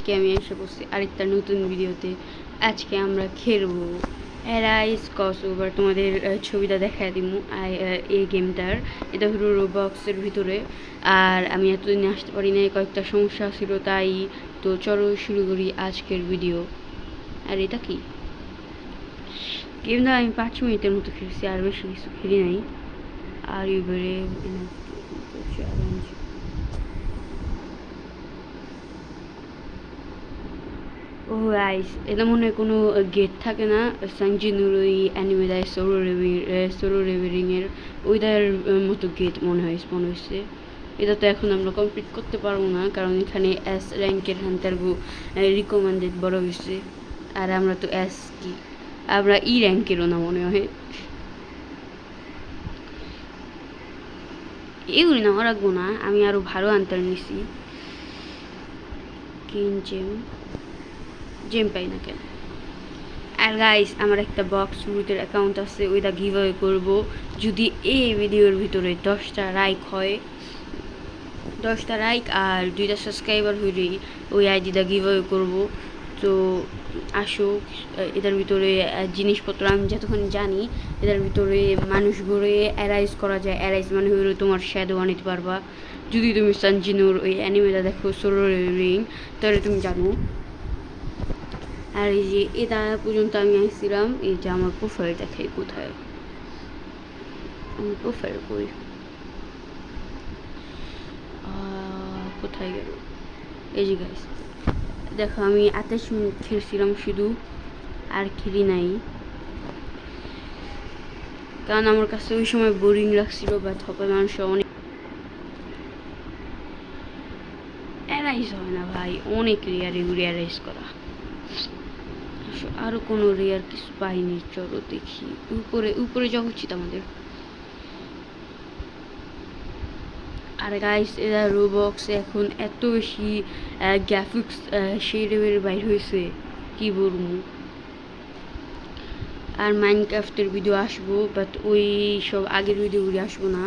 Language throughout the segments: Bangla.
আজকে আমি এসে বসছি আরেকটা নতুন ভিডিওতে। আজকে আমরা খেলবো অ্যারাইজ ক্রস ওভার। তোমাদের ছবিটা দেখায় দিব এই গেমটার। এটা হলো রোবক্সের ভিতরে। আর আমি এতদিন আসতে পারি না, কয়েকটা সমস্যা ছিল, তাই তো চলো শুরু করি আজকের ভিডিও। আর এটা কি গেমটা আমি 5 মিনিটের মতো খেলছি, আর বেশি কিছু খেলি নাই। Are you brave challenge. Oh guys, এটা মনে হয় কোনো গেট থাকে না, সাংজিনুর ওই অ্যানিমে দেয় সোলো রেভিংয়ের ওইটার মতো গেট মনে হয় স্পন হয়েছে। এটা তো এখন আমরা কমপ্লিট করতে পারবো না, কারণ এখানে এস র্যাঙ্কের হান্টারগু রিকমেন্ডেড বড় হয়েছে। আর আমরা তো এস কি, আমরা ই র্যাঙ্কেরও না মনে হয়। এগুলি না রাখবো না, আমি আরও ভালো আনতার নিছি। জেম পাই না কেন? আর গাইস, আমার একটা বক্স রুটের অ্যাকাউন্ট আছে, ওইটা গিভ অ্যাওয়ে করবো যদি এই ভিডিওর ভিতরে 10টা লাইক হয়। 10টা লাইক আর 2টা সাবস্ক্রাইবার হইলেই ওই আইডিটা গিভ অ্যাওয়ে করবো। তো আসো, এটার ভিতরে জিনিসপত্র আমি যতক্ষণ জানি, এটার ভিতরে মানুষ ঘুরে অ্যারাইজ করা যায়। অ্যারাইজ মানে হইলে তোমার শ্যাডো আনিতে পারবা। যদি তুমি সানজিনুর ওই অ্যানিমেটা দেখো সোলো রিং, তাহলে তুমি জানো। আর এই যে এটা পর্যন্ত আমি আসছিলাম, এই যে আমার প্রোফাইল দেখাই কোথায়, আমার প্রোফাইল কই, কোথায় গেল? এই যে গাইস দেখো, আমি 28 মিনিট খেলছিলাম শুধু, আর খেলি নাই, কারণ আমার কাছে ওই সময় বোরিং লাগছিল। বা থপে মানুষ অনেক অ্যারাইজ হয় না ভাই, অনেক রেয়ার এগুলি অ্যারাইজ করা। আরো কোনো রেয়ার কিছু পাইনি, চলো দেখি উপরে উপরে যাওয়া উচিত আমাদের। আর গাইস, এরা রোবক্স এখন এত বেশি গ্রাফিক্স সেই লেভেলের বাইর হয়েছে, কি বলবো। আর মাইনক্রাফটের ভিডিও আসবো, বাট ওই সব আগের ভিডিওগুলি আসবো না,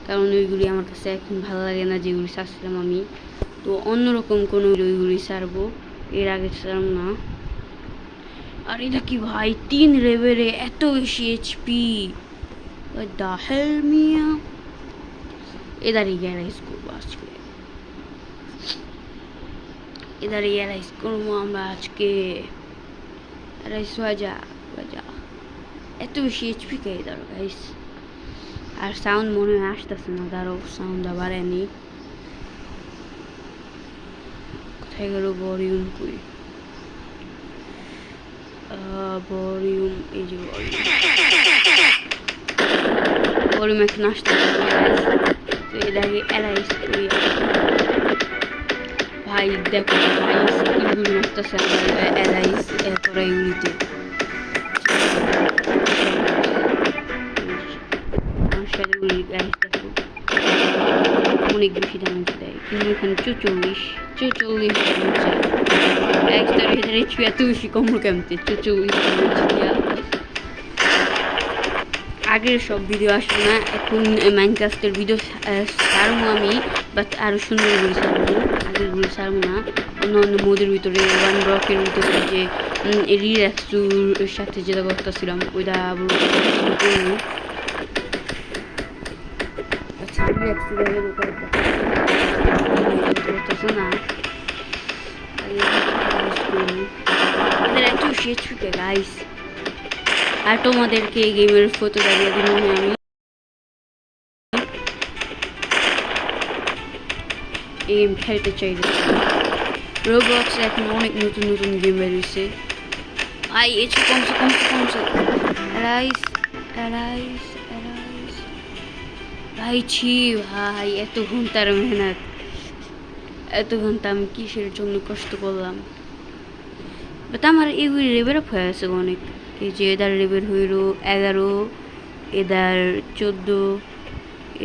কারণ ওইগুলি আমার কাছে এখন ভালো লাগে না যেগুলি ছাড়ছিলাম আমি। তো অন্যরকম কোনো ওইগুলি ছাড়বো, এর আগে ছাড়ব না। আর এটা কি ভাই, 3 লেভেলে এত বেশি এইচপি, দা হেল মিয়া। এদারই গ্যারাইজ করবো আজকে, এদারই গ্যারাইজ করবো আমরা আজকে। রাইস বাজা বাজা, এত বেশি এইচপি কে দাঁড়ো গাইস। আর সাউন্ড মনে হয় আসতেছে না, দাঁড়ো সাউন্ডটা বাড়ায়নি। কোথায় গেল ভলিউম? কই ভলিউম? এই যে ভলিউম এখন আসতেছে। তো এটাকে অ্যারাইজ করি ভাই। দেখো ভাই, স্কিলগুলো মারতেছে আমার অ্যারাইজ করা এগুলিতে। অনেক বেশি ড্যামেজ দেয়, কিন্তু এখানে 44 এত বেশি কমল কেমতে 44 আগের সব ভিডিও আসবে না, এখন মাইনক্রাফটের ভিডিও ছাড়বো আমি, বাট আরও সুন্দর করে ছাড়বো, আগেরগুলো ছাড়বো না। অন্য অন্য মোদের ভিতরে ওয়ান ব্লকের ভিতরে যে রিল্যাক্সুর সাথে যেটা করতেছিলাম, ওইটা করবো। আর তোমাদেরকে এই গেমের ফটো দাঁড়িয়ে দিন, আমি এই গেম খেলতে চাইলে। রোবক্স এখন অনেক নতুন নতুন গেম বেরিয়েছে ভাই। এসে কমছে রাইস রাইস রাইস ভাই। ছি ভাই, এত ঘন্টার মেহনত, এত ঘন্টা আমি কিসের জন্য কষ্ট করলাম। বাট আমার এগুলি লেভেল আপ হয়ে আছে অনেক। এই যে এদার লেভেল হইল 11, এদার 14,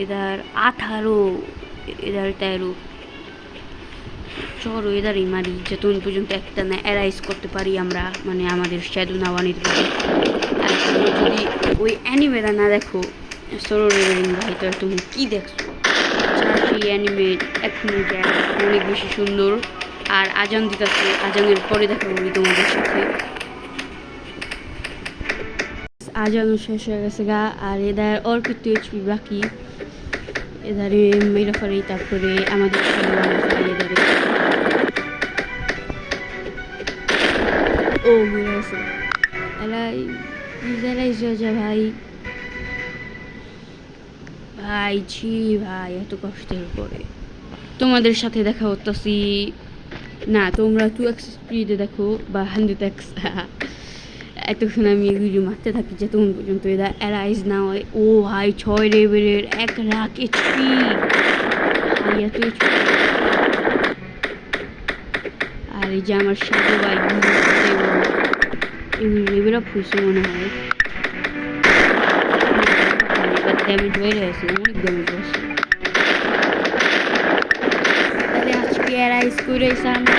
এদার 18, এদার 13। চলো এদারই মারি, যতক্ষণ পর্যন্ত একটা না অ্যারাইজ করতে পারি আমরা, মানে আমাদের শ্যাডো না বানিয়ে পারি। আর যদি ওই অ্যানিমেটা না দেখো সোলো লেভেলিং ভাই, তাহলে তুমি কী দেখছো? সেই অ্যানিমে এখন অনেক বেশি সুন্দর। আর আজান দিতেছে, আজানের পরে দেখা করি তোমাদের সাথে। আজানও শেষ হয়ে গেছে গা, আর এদের অর্পিত এইচপি বাকি, এদারে মেরা ফেলে, তারপরে আমাদের এদারে ও মেরা আছে এলাই যা ভাই ভাই ছি ভাই, এত কষ্টের পরে তোমাদের সাথে দেখা করতেছি না। তোমরা 2x স্পিডে দেখো বা 100x। এতক্ষণ আমি ভিডিও মারতে থাকি যে তখন পর্যন্ত এরা অ্যারাইজ না হয়। ও ভাই 6 লেভেলের 1 লাখ এইচপি, ভাই এত এইচপি। আর এই যে আমার সাথে ভাই লেভেল আপ হয়েছে মনে হয়, ড্যামেজ বেড়ে গেছে, অনেক ড্যামেজ হয়েছে। তাহলে আজকে অ্যারাইজ করে সামনে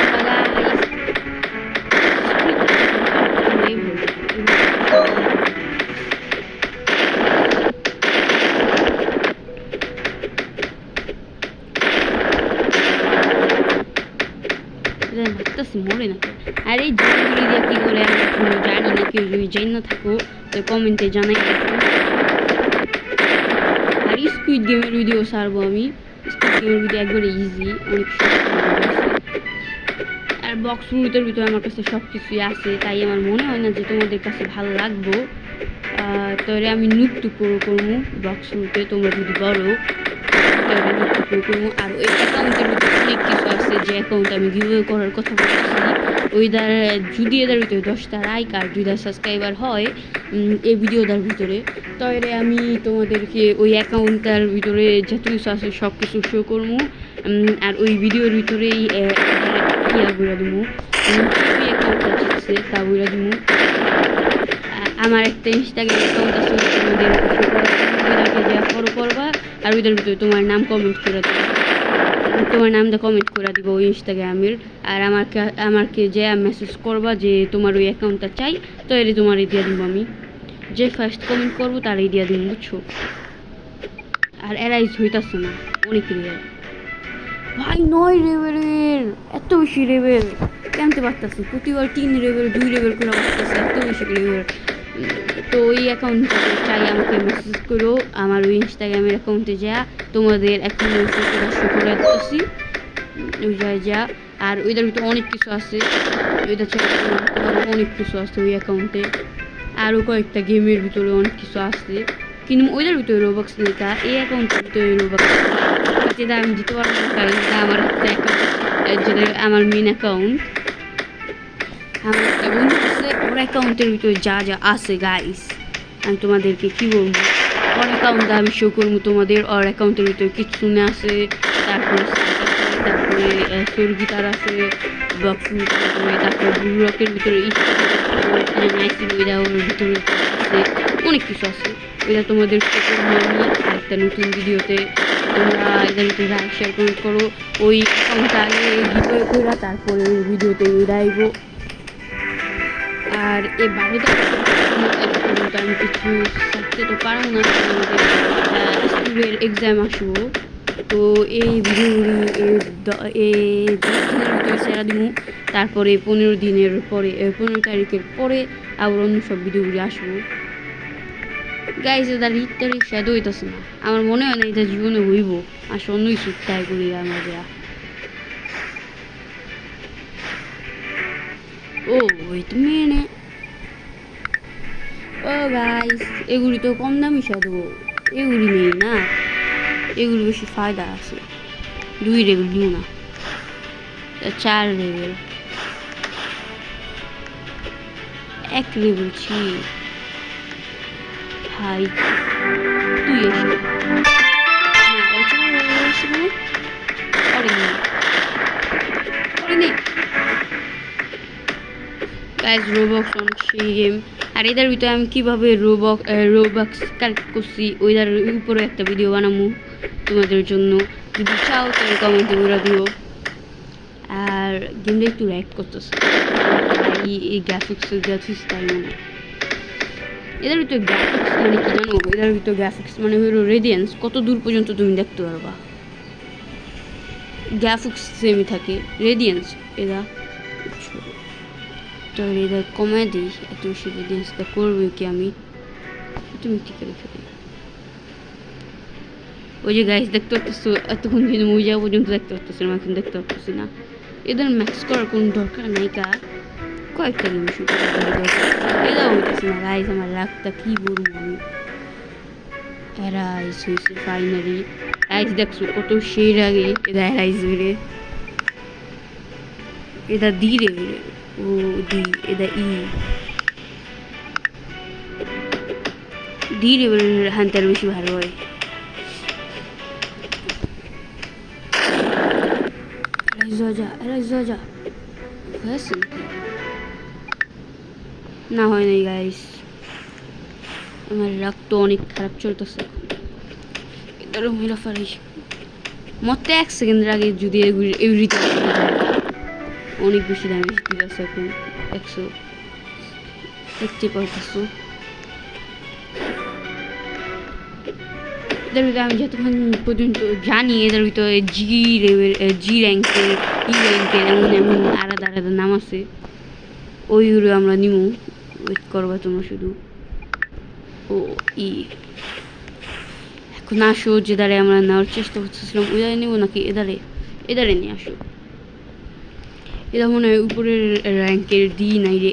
মরে না। আর এই জলগুলি দিয়ে কী করে আমি এখন জানি না, কেউ যদি জানি না থাকো তো কমেন্টে জানাই। আর স্কুইড গেমের ভিডিও ছাড়বো আমি, স্কুইড গেমের ভিডিও একবারে ইজি, অনেক আর বক্স রুটের ভিতরে আমার কাছে সব কিছুই আছে, তাই আমার মনে হয় না যে তোমাদের কাছে ভালো লাগবো। তাহলে আমি নৃত্য করবো বক্স রুটে, তোমরা যদি বলো আর ওই অ্যাকাউন্টের ভিতরে অনেক কিছু আছে যে অ্যাকাউন্ট আমি গিভওয়ে করার কথা বলতেছি। ওইদার যদি এদের ভিতরে 10টা লাইক আর 2টা সাবস্ক্রাইবার হয় এই ভিডিওটার ভিতরে, তাহলে আমি তোমাদেরকে ওই অ্যাকাউন্টটার ভিতরে যত কিছু আছে সব কিছু শো করবো। আর ওই ভিডিওর ভিতরেই ইয়া বলে দেবো, ওই অ্যাকাউন্টটা জিতছে তা বলে দেবো। আমার একটা ইনস্টাগ্রাম অ্যাকাউন্ট আছে, তোমাদের যা ফলো করবা আর ওইটার ভিতরে তোমার নাম কমেন্ট করে দেবো, তোমার নামটা কমেন্ট করে দিব ওই ইনস্টাগ্রামের। আর আমাকে যে মেসেজ করবা যে তোমার ওই অ্যাকাউন্টটা চাই, তো এর তোমার দিয়ে দিব আমি, যে ফার্স্ট কমেন্ট করবো তারই দিয়ে দিব, বুঝছো। আর অ্যারাইজ হইতাছে না, অনেক রেয়ার ভাই, 9 লেভেলের, এত বেশি লেভেল জানতে পারতেছি। প্রতিবার 3 লেভেল 2 লেভেল করে পারতেছে, এত বেশি লেভেল। তো ওই অ্যাকাউন্টে চাই আমাকে মেসেজ করো, আমার ওই ইনস্টাগ্রামের অ্যাকাউন্টে যা তোমাদের এখন শো করে দিতেছি, ওই যা। আর ওইটার ভিতরে অনেক কিছু আছে, ওইটা ছাড়া অনেক কিছু আছে ওই অ্যাকাউন্টে, আরও কয়েকটা গেমের ভিতরে অনেক কিছু আছে, কিন্তু ওইটার ভিতরে রোবক্স লেখা, এই অ্যাকাউন্টের ভিতরে রোবক্স, যেটা আমি দিতে পারবো না, কারণ এটা আমার একটা অ্যাকাউন্ট, যেটা আমার মেন অ্যাকাউন্ট। আমার একটা বন্ধু আছে, ওর অ্যাকাউন্টের ভিতরে যা যা আছে গাইস আমি তোমাদেরকে কী বলবো, ওর অ্যাকাউন্টটা আমি শো করবো তোমাদের। ওর অ্যাকাউন্টের ভিতরে কিচ্ছুনে আছে, তারপরে সর্গিতার আছে, বক্স ভিতরে, তারপরে ব্লকের ভিতরে ওর ভিতরে আছে, অনেক কিছু আছে। ওইটা তোমাদের শো করবো আমি একটা নতুন ভিডিওতে। তোমরা এদের ভিতরে লাইক শেয়ার কমেন্ট করো, ওই অ্যাকাউন্টটা আগে গিভওয়ে করে তারপরে ওই ভিডিওতে ওইটা আইব। আর এই 12টা আমি কিছু থাকতে তো পারবো না, আমাদের স্কুলের এক্সাম আসবো। তো এই ভিডিওগুলি 10 দিনের ভিতরে সেরা দিব, তারপরে 15 দিনের পরে 15 তারিখের পরে আবার অন্য সব ভিডিওগুলি আসবো। গাইজ এটা তারিখ শ্যাডো হইতেছে না, আমার মনে হয় না এটা জীবনে হইব। আসলে অন্য কিছু ট্রাই করি আমরা। ও ওয়েট মিনিট, ও গাইস এগুলি তো কম দামি শ্যাডো, এগুলি নেই না, এগুলি বেশি ফায়দা আছে। 2 লেভেল নিও না, 4 লেভেল, 1 লেভেল ছি ভাই, তুই এসে গাইজ রোবক্স অনেক সেই গেম। আর এদের ভিতরে আমি কীভাবে রোবক্স কালেক্ট করছি ওইটার উপরে একটা ভিডিও বানাবো তোমাদের জন্য, যদি চাও তাহলে কমেন্টে বলে দিও। আর গেমটা একটু ল্যাগ করতেছে, এই গ্রাফিক্স তাই মনে। এদের ভিতরে গ্রাফিক্স মানে কি জানো, এদের ভিতরে গ্রাফিক্স মানে হলো রেডিয়েন্স, কত দূর পর্যন্ত তুমি দেখতে পারবা, গ্রাফিক্স সেমই থাকে, রেডিয়েন্স এরা তো এটা কমে দিই, এত বেশি রেডিয়েন্সটা করবে কি আমি, তুমি ঠিক রেখে দিই। ওই যে গাইস দেখতে পাচ্ছি এতক্ষণ কিন্তু মুভি যাওয়া পর্যন্ত দেখতে পাচ্ছিলাম, এখন দেখতে পাচ্ছি না। এদের ম্যাক্স করার কোনো দরকার নেই, কয়েকটা গেম শুরু এটাও হইতেছে না গাইস, আমার রাগটা কি বলবো আমি। অ্যারাইজ হয়েছে ফাইনালি, রাইজ দেখছো কত সেই আগে এটা অ্যারাইজ হইলে, এটা দি রে ও দি, এটা দি রে হান্টার বেশি ভালো হয়। যা হয়েছে না, হয় নাই গাইস, আমার রাগ তো অনেক খারাপ চলতেছে। এটারও মেরা ফারি মতে 1 সেকেন্ডের আগে যদি এভরিথিং অনেক বেশি ড্যামেজ দিতেছে। এখন 100 দেখতে পারতেছো। এদের ভিতরে আমি যতক্ষণ পর্যন্ত জানি এদের ভিতরে জি লেভেল, জি র্যাঙ্কের, ই র্যাঙ্কের এমন এমন আলাদা আলাদা নাম আছে, ওইগুলো আমরা নিব। ওয়েট করবা তোমরা শুধু। ও এখন আসো, যে দ্বারে আমরা নেওয়ার চেষ্টা করতেছিলাম ওই দ্বারে নেবো নাকি এদারে নিয়ে আসো। এটা মনে হয় উপরের র্যাঙ্কের ডি নাই রে,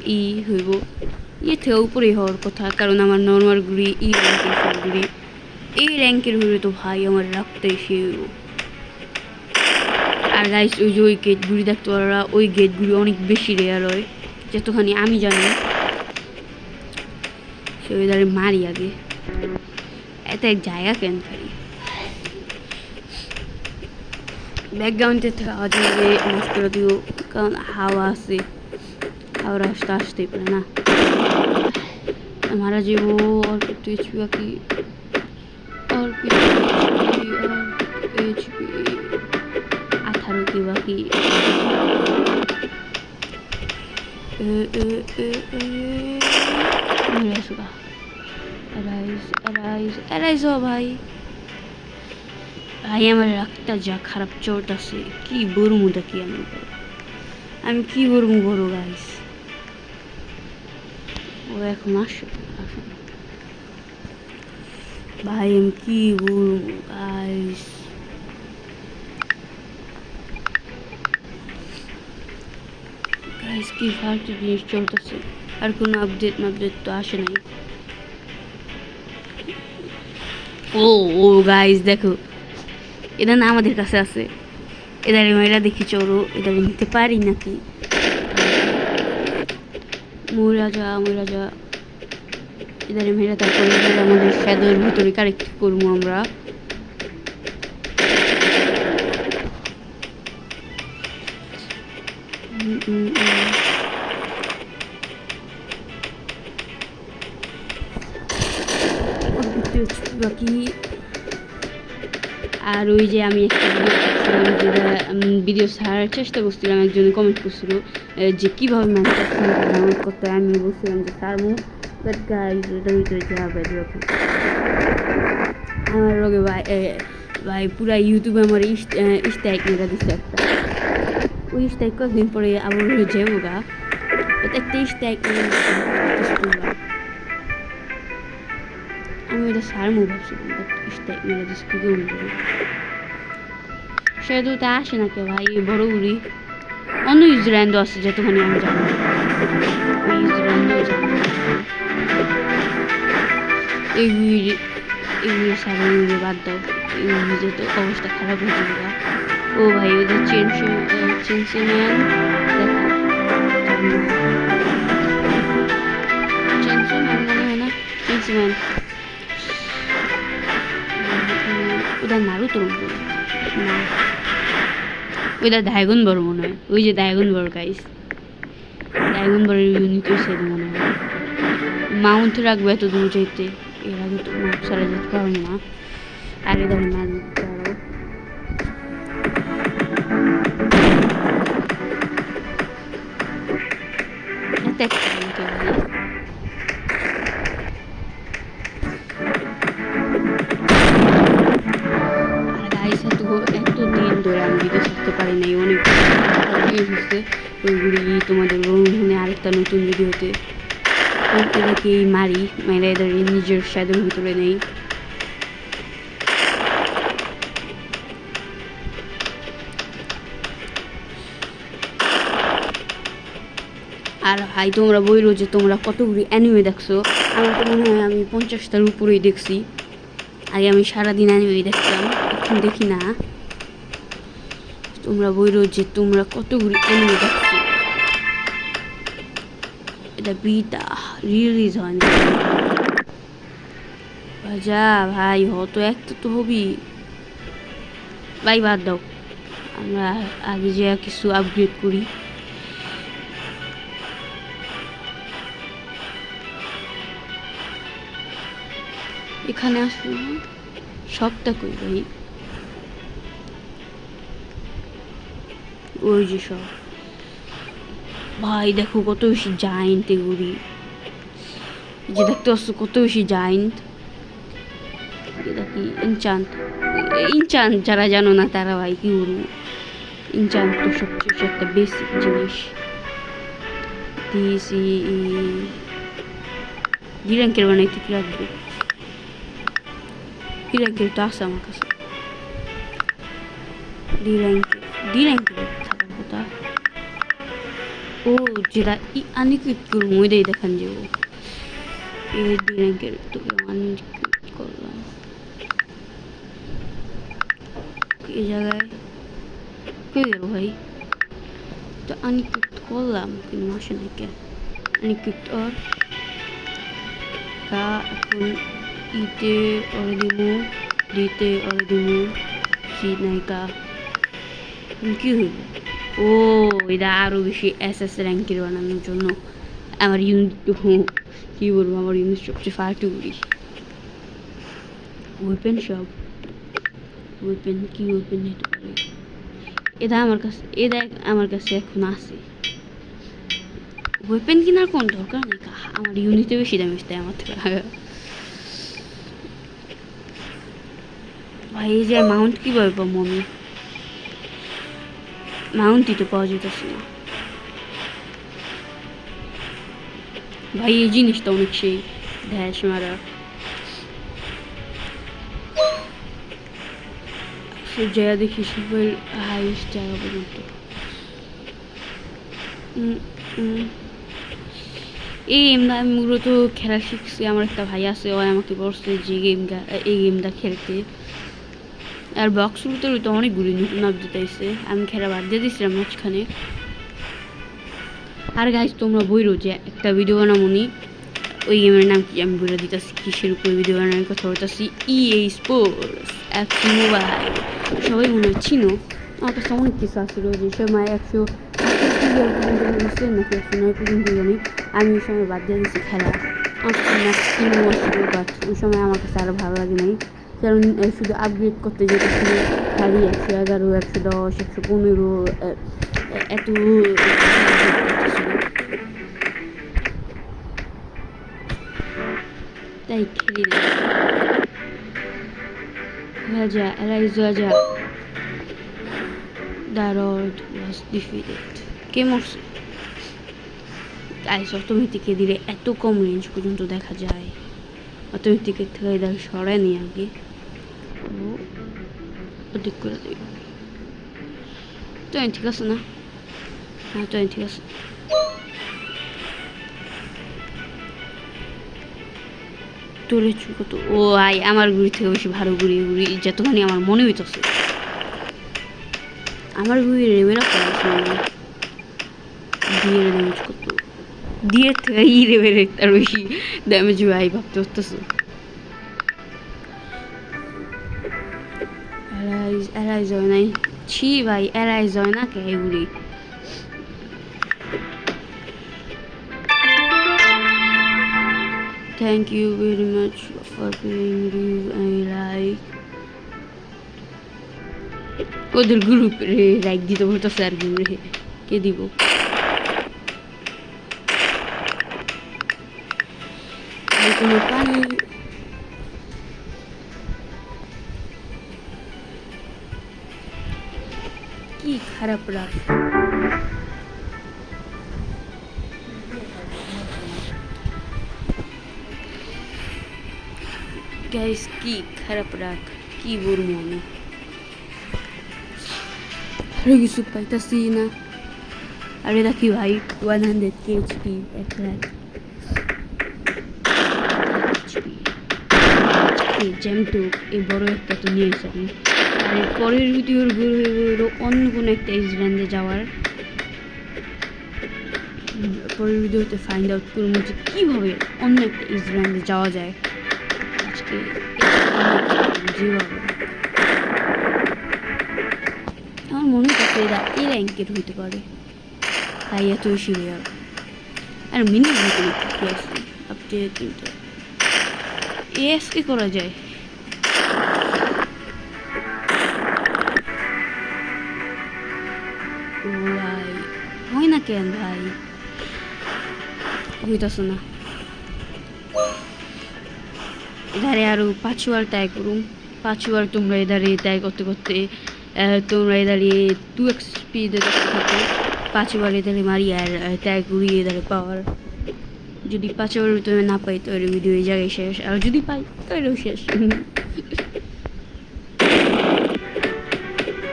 হইব। থেকে উপরেই হওয়ার কথা, কারণ আমার নর্মালগুলি র্যাঙ্কের সবগুলি এই র্যাঙ্কের হইলে তো ভাই আমার রাখতে এসে হইব। আর গাইস ওই যে ওই গেটগুলি দেখতে পারা, ওই গেটগুলি অনেক বেশি রেয়ার হয়, যতখানি আমি জানি। সে ওই দ্বারে মারি আগে, এত এক জায়গা কেন খালি ব্যাকগ্রাউন্ডে থেকে আওয়াজ হবে মাফ করে দিও, কারণ হাওয়া আছে, হাওয়া আসতেই পারে না। মারা যাবো। আর একটু এইচপি বাকি, আর এইচপি 18 কি বাকি। এরাইজ ভাই ভাই আমার রাগটা যা খারাপ চলতেছে, কি বলবো দেখি আমি কি বলবো বড় গাইস। ও এখন আসো ভাই, আমি কি বলবো গাইস। গাইস কি ফালতু জিনিস চলতেছে, আর কোনো আপডেট তো আসে নাই। ও গাইস দেখো, এটা না আমাদের কাছে আছে, এদারে মেয়েরা দেখি চলো, এদারে নিতে পারি নাকি। মহিলা যা এদারে মেয়েরা, তারপরে আমাদের শ্যাদোর ভিতরে কারেক্ট করবো আমরা। বাকি আর ওই যে আমি একটা ভিডিও ছাড়ার চেষ্টা করছিলাম, একজন কমেন্ট করছিল যে কীভাবে ম্যানুফ্যাকচারিং করতে, আমি বলছিলাম যে সারমু, বাট গাইস এটার ভিতরে যা ভিডিও আমার লগে ভাই পুরা ইউটিউবে আমার স্ট্রাইক মেরা দিচ্ছে একটা, ওই স্ট্রাইক কয়েকদিন পরে আবার হয়ে যাবো গা, একটা স্ট্রাইক আমি ওটা সারমু ভাবছিলাম, বাট স্ট্রাইক মেরা দিচ্ছে কী করবো। সেটা তো আসে না কে ভাই, বড় উড়ি অন্য ইউজল্যান্ডও আছে যতখানি আমি জানি, ওই ইউজল্যান্ডও জানি এগুলি সারা উড়ে বাদ দাও, এগুলি তো অবস্থা খারাপ হয়ে যাবে। ও ভাই ওদের চেনসম্যান মনে হয় না, চেনসম্যান ওটা নারুতোর না, ওইটা ড্রাগন বড় মনে হয়, ওই যে ড্রাগন বড় গাইস, ড্রাগন বড় ইউনিট সেটা মনে হয়। মাউন্ট রাখবো এত দূর যেতে, এর আগে তো মাপ ছাড়া যেতে পারবো না। আর এদের মার দিতে পারো, এত দিন ধরে আমি ভিডিও ছাড়তে পারি নাই, অনেক হচ্ছে ওইগুলি তোমাদের মনে আরেকটা নতুন ভিডিওতে। এদেরকে মারি মেরে এদের নিজের শ্যাডোর ভিতরে নেই। আর ভাই তোমরা বইলো যে তোমরা কতগুলি অ্যানিমে দেখছো। আমার তো মনে হয় আমি 50টার উপরেই দেখছি। আগে আমি সারাদিন অ্যানিমে দেখতাম, এখন দেখি না। তোমরা বইলো যে তোমরা কতগুলি অ্যানিমে দেখছো। এটা বিটা রিলিজ হয় না। যা ভাই হতো একটা তো হবি ভাই, বাদ দাও। আমরা আগে যে কিছু আপগ্রেড করি। এখানে আসলে সবটা কই ভাই, ওই যে সব ভাই দেখো কত বেশি জায়েন্ট এগুলি, যে দেখতে পাচ্ছ কত বেশি জায়েন্ট। এটা কি ইনচান্ট? ইনচান্ট যারা জানো না তারা ভাই কি বলবো, ইনচান্ট তো সবচেয়ে একটা বেসিক জিনিস। ডি র্যাঙ্কের বানাইতে কি রাখবো? ডি র্যাঙ্কের তো আছে আমার কাছে। ডি র্যাঙ্কের থাকার কথা। ও যেটা আনইকুইপ করবো ওইটাই দেখান যাবো। এই ডি র্যাঙ্কের তো আনইকুইপ করলাম এই জায়গায়। কে গেল ভাই? তো আনইকুইপ করলাম কিন্তু আসে নাই কেন? আনইকুইপ আর এখন ইতে অরে দিমু, ডিতে অরে দিমু, সি নাইকা কি হইল? ও এটা আরো বেশি এসএস র্যাঙ্কের বানানোর জন্য আমার ইউনিট কি বলবো, আমার ইউনিট সবচেয়ে ফালতু করি। ওয়েপেন সব ওয়েপেন কি ওয়েপেন নিতে পারে? এটা আমার কাছে এখন আছে। ওয়েপেন কেনার কোন দরকার নেই, আমার ইউনিটে বেশি ড্যামেজ দেয় আমার থেকে। ভাই এই যে মাউন্ট কিভাবে পাবো আমি? মাউন্টই তো পাওয়া যেতেছে না ভাই। এই জিনিসটা অনেক সেই ড্যাশ মারা। সে জায়গা দেখি সবাই হাইস্ট জায়গা পর্যন্ত। এই গেমটা আমি মূলত খেলা শিখছি, আমার একটা ভাই আছে, ও আমাকে বলছে যে এই গেমটা খেলতে। আর বক্স ভিতরে তো অনেকগুলি নতুন আপডেট আইছে, আমি খেলা বাদ দিয়ে দিয়েছিলাম মাঝখানে। আর গাইজ তোমরা বইরো যে একটা ভিডিও বানামনি, ওই গেমের নাম কি আমি বলে দিতেছি, কিসের উপর ভিডিও বানানোর কথা বলতেছি। EA স্পোর্টস FC মোবাইল, সবাই মনে হয় চিনো। আমার কাছে অনেক কিছু আসছিল যে সময় 100 নাকি 109 পর্যন্ত জানি। আমি ওই সময় বাদ দিয়ে দিচ্ছি খেলা। আমার আসছিল, বাট ওই সময় আমার কাছে আরও ভালো লাগে নাই, কারণ শুধু আপগ্রেড করতে যেতেছিল খালি 111, 110, 115 এত তাই খেলি না। Raja Darod was defeated. কে মরছে? গাইস অটোমেটিকে দিলে এত কম রেঞ্জ পর্যন্ত দেখা যায়। অটোমেটিকের থেকে এদের সরাই নি আগে, অধিক করে দেবে। তো ঠিক আছে না? হ্যাঁ তো ঠিক আছে। তোর কত? ও আই আমার গুড়ি থেকে বেশি ভালো গুড়ি যতখানি আমার মনে হইতেছে। আমার গুড়ি রেবেরা দিয়ে ড্যামেজ করতো, দিয়ে থেকে রেবের তার বেশি ড্যামেজ ভাই ভাবতে হতেছে। এরাইজ হয় নাই, ছি ভাই এরাইজ হয় না কে এগুলি। Thank you very much for playing Review and like. ওদের গ্রুপ রে লাইক দিতে বলতেছে আর গেম রে কে দিব? কোনো পানি কি খারাপ রাখ। গাইস কি খারাপ রাগ কি বলবো আমি আরে কিছু পাইতাছি না আরে দেখি ভাই 100 এইচপি 1 লাখ জেমটু এই বড় একটা তো নিয়েছি আমি আর পরের ভিডিওর গুলো হইল অন্য কোনো একটা ইসল্যান্ডে যাওয়ার পরের ভিডিওতে ফাইন্ড আউট করবো যে কীভাবে অন্য একটা ইসল্যান্ডে যাওয়া যায় আজকে যেভাবে আমার মনে হচ্ছে এরা এই র্যাঙ্কের হইতে পারে তাই এত বেশি রেয়ার আর মিনিট ভিতরে কি আছে আপডেট কিন্তু এসকে করা যায় ভাই হয় না কেন ভাই হইতাছে না এধারে আরো 5বার ট্রাই করুম 5বার তোমরা এধারে ট্রাই করতে করতে তোমরা এধারে 2x স্পিডে দেখতে থাকো 5বার এধারে মারি আর ট্রাই করি এধারে পাওয়ার যদি 5বার ভিতরে না পাই তাহলে ভিডিও এই জায়গায় শেষ আর যদি পাই তাহলেও শেষ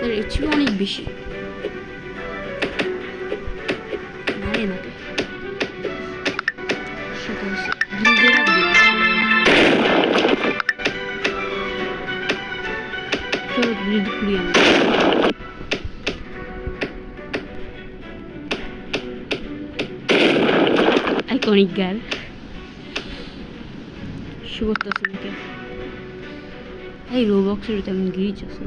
এর ছিল অনেক বেশি মারে না তো সেটা হচ্ছে গিল্ডে রাখবে চলো গিল্ড খুলি আমি আইকনিক গার্ল শুভতাছে নাকি এই রোবক্সের তেমন গ্লিচ আছে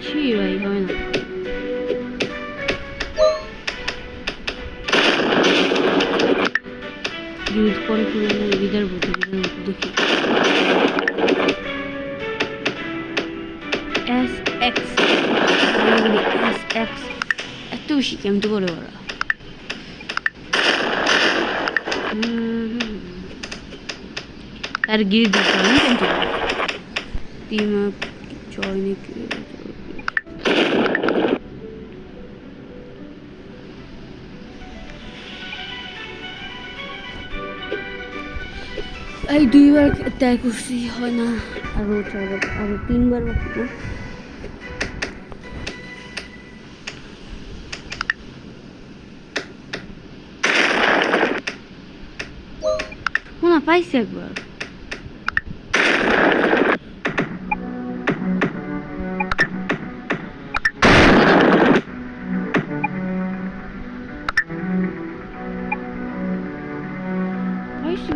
ছি ভাই হয় না গিল্ড পরে পুরো বিদার বলতে দেখি SX SX এত বেশি কেমন তো করে ওরা তার গিয়ে দিতে হবে কিন্তু টিম আপ জয়েন এই 2বার ট্রাই করছি হয় না আরো 3বার বাকি না না পাইছি একবার পাইছি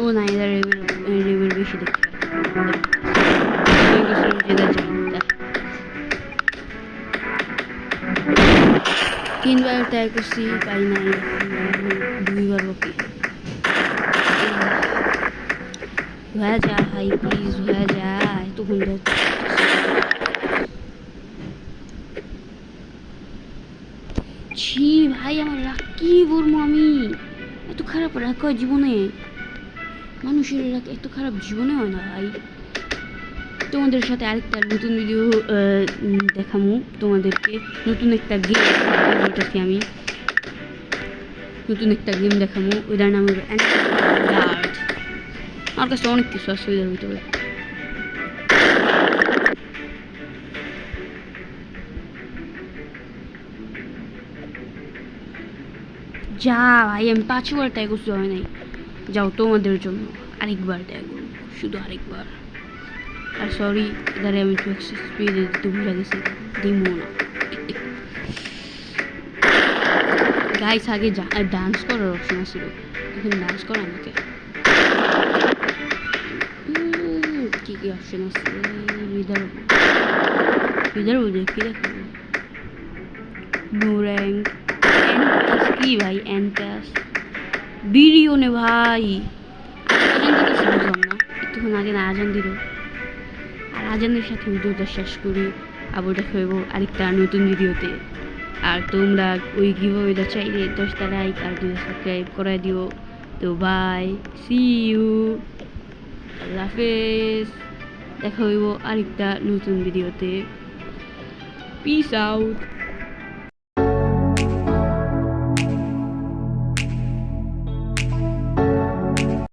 ও না এদের লেভেল বেশি দেখতে তিনবার ট্রাই করছি পাই নাই 2বার বাকি হয়ে যা হাই প্লিজ হয়ে যায় তখন ছি ভাই আমার রাগ কি বলবো আমি এত খারাপ রাগ হয় জীবনে মানুষের রাগ এত খারাপ জীবনে হয় না ভাই তোমাদের সাথে আরেকটা নতুন ভিডিও দেখাবো তোমাদেরকে নতুন একটা গেম বলতেছি আমি নতুন একটা গেম দেখাবো ওইটার নাম হলো গার্ড আমার কাছে অনেক কিছু আছে ওইটার ভিতরে যা ভাই আমি 5বার ট্রাই করছি হয় নাই যাও তোমাদের জন্য আরেকবার ট্রাই করবো শুধু আরেকবার আর সরি এদারে আমি একটু স্পিডে দিতে ভুলে গেছি দিমো না গাইস আগে ডান্স করার অপশন ছিল এখন ডান্স করা আমাকে কি কি অপশন আছে লিডার বুঝে কি দেখাবো ব্লু র্যাঙ্ক কি ভাই এনটাস ভিডিও নে ভাই আজান দিতে বুঝলাম না একটুক্ষণ আগে না আজান দিল আর আজানের সাথে ভিডিওটা শেষ করি আবার দেখা হইব আরেকটা নতুন ভিডিওতে আর তোমরা ওই গিভঅ্যাওয়েটা চাইলে 10টা লাইক আর 2 সাবস্ক্রাইব করে দিও তো বাই সি ইউ আল্লাহ হাফেজ, দেখা হইব আরেকটা নতুন ভিডিওতে। Piece out.